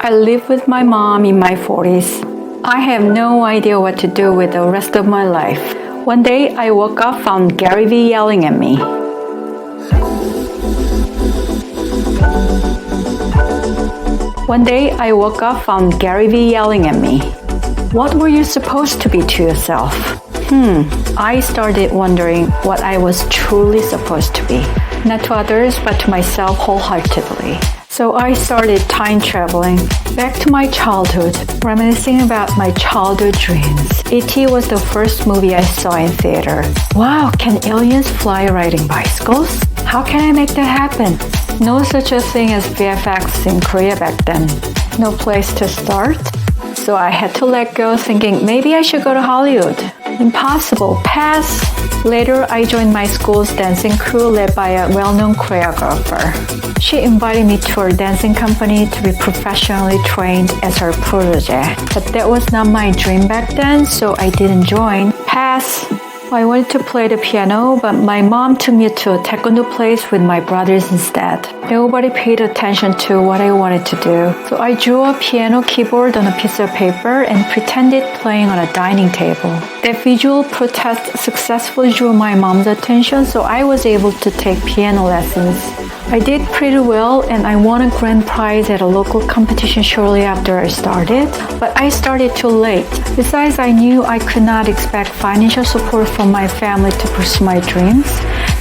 I lived with my mom in my 40s. I have no idea what to do with the rest of my life. One day, I woke up, found Gary Vee yelling at me. What were you supposed to be to yourself? I started wondering what I was truly supposed to be. Not to others, but to myself wholeheartedly. So I started time traveling back to my childhood, reminiscing about my childhood dreams. E.T. was the first movie I saw in theater. Wow, can aliens fly riding bicycles? How can I make that happen? No such a thing as VFX in Korea back then. No place to start. So I had to let go, thinking maybe I should go to Hollywood. Impossible. Pass. Later, I joined my school's dancing crew led by a well-known choreographer. She invited me to her dancing company to be professionally trained as her protege. But that was not my dream back then, so I didn't join. Pass. I wanted to play the piano, but my mom took me to a taekwondo place with my brothers instead. Nobody paid attention to what I wanted to do. So I drew a piano keyboard on a piece of paper and pretended playing on a dining table. That visual protest successfully drew my mom's attention, so I was able to take piano lessons. I did pretty well and I won a grand prize at a local competition shortly after I started, but I started too late. Besides, I knew I could not expect financial support from my family to pursue my dreams,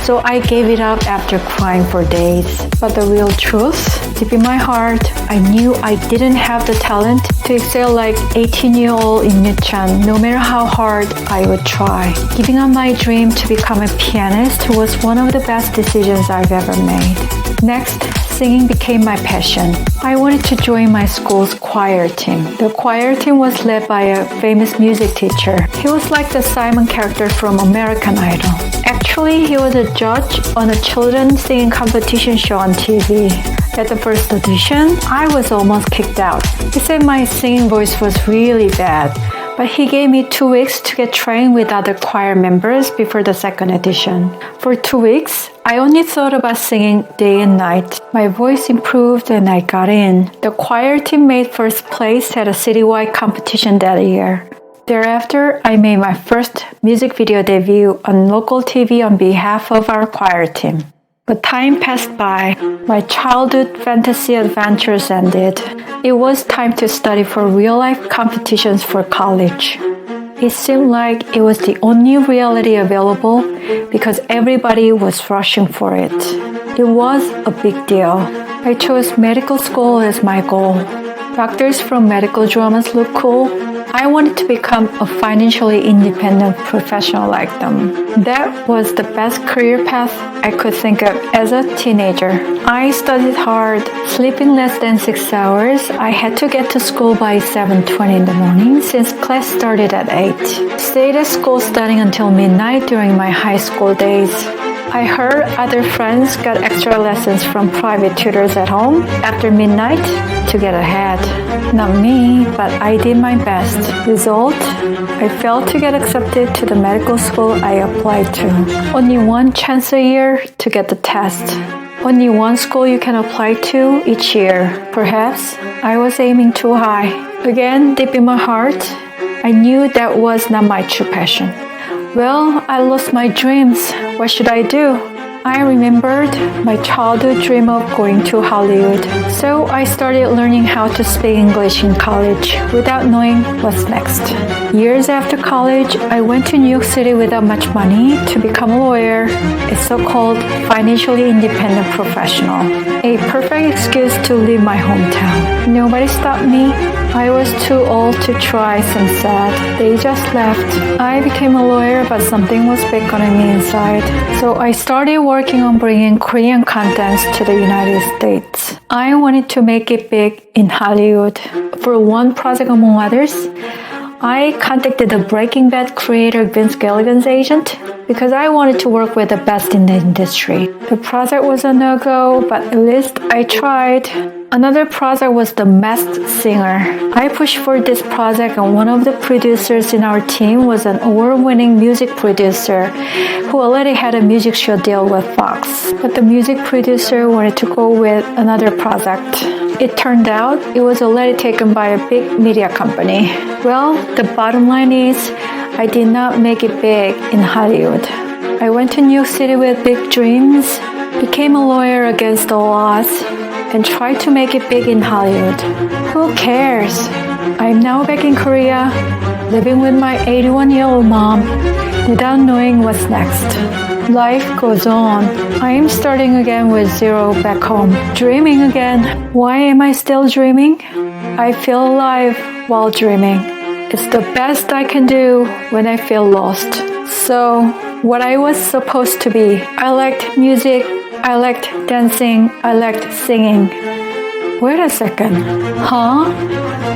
so I gave it up after crying for days. But the real truth, deep in my heart, I knew I didn't have the talent to excel like 18-year-old in Yunchan, no matter how hard I would try. Giving up my dream to become a pianist was one of the best decisions I've ever made. Next, singing became my passion. I wanted to join my school's choir team. The choir team was led by a famous music teacher. He was like the Simon character from American Idol. Actually, he was a judge on a children's singing competition show on TV. At the first audition, I was almost kicked out. He said my singing voice was really bad, but he gave me 2 weeks to get trained with other choir members before the second audition. For 2 weeks, I only thought about singing day and night. My voice improved and I got in. The choir team made first place at a citywide competition that year. Thereafter, I made my first music video debut on local TV on behalf of our choir team. But time passed by. My childhood fantasy adventures ended. It was time to study for real-life competitions for college. It seemed like it was the only reality available because everybody was rushing for it. It was a big deal. I chose medical school as my goal. Doctors from medical dramas look cool. I wanted to become a financially independent professional like them. That was the best career path I could think of as a teenager. I studied hard, sleeping less than 6 hours. I had to get to school by 7:20 in the morning since class started at 8. Stayed at school studying until midnight during my high school days. I heard other friends got extra lessons from private tutors at home after midnight to get ahead. Not me, but I did my best. Result, I failed to get accepted to the medical school I applied to. Only one chance a year to get the test. Only one school you can apply to each year. Perhaps I was aiming too high. Again, deep in my heart, I knew that was not my true passion. Well, I lost my dreams. What should I do? I remembered my childhood dream of going to Hollywood. So I started learning how to speak English in college without knowing what's next. Years after college, I went to New York City without much money to become a lawyer, a so-called financially independent professional. A perfect excuse to leave my hometown. Nobody stopped me. I was too old to try, some said. They just left. I became a lawyer, but something was beckoning me inside. So I started working on bringing Korean contents to the United States. I wanted to make it big in Hollywood. For one project among others, I contacted the Breaking Bad creator Vince Gilligan's agent because I wanted to work with the best in the industry. The project was a no-go, but at least I tried. Another project was The Masked Singer. I pushed for this project, and one of the producers in our team was an award-winning music producer who already had a music show deal with Fox. But the music producer wanted to go with another project. It turned out it was already taken by a big media company. Well, the bottom line is, I did not make it big in Hollywood. I went to New York City with big dreams, became a lawyer against the odds, and tried to make it big in Hollywood. Who cares? I'm now back in Korea, living with my 81-year-old mom, without knowing what's next. Life goes on. I am starting again with zero back home. Dreaming again. Why am I still dreaming? I feel alive while dreaming. It's the best I can do when I feel lost. So, what I was supposed to be. I liked music, I liked dancing, I liked singing. Wait a second. Huh?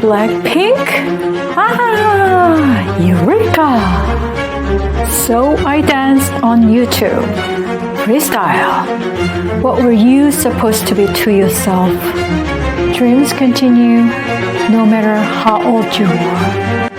Blackpink? Ah, Eureka! So I danced on YouTube. Freestyle. What were you supposed to be to yourself? Dreams continue no matter how old you are.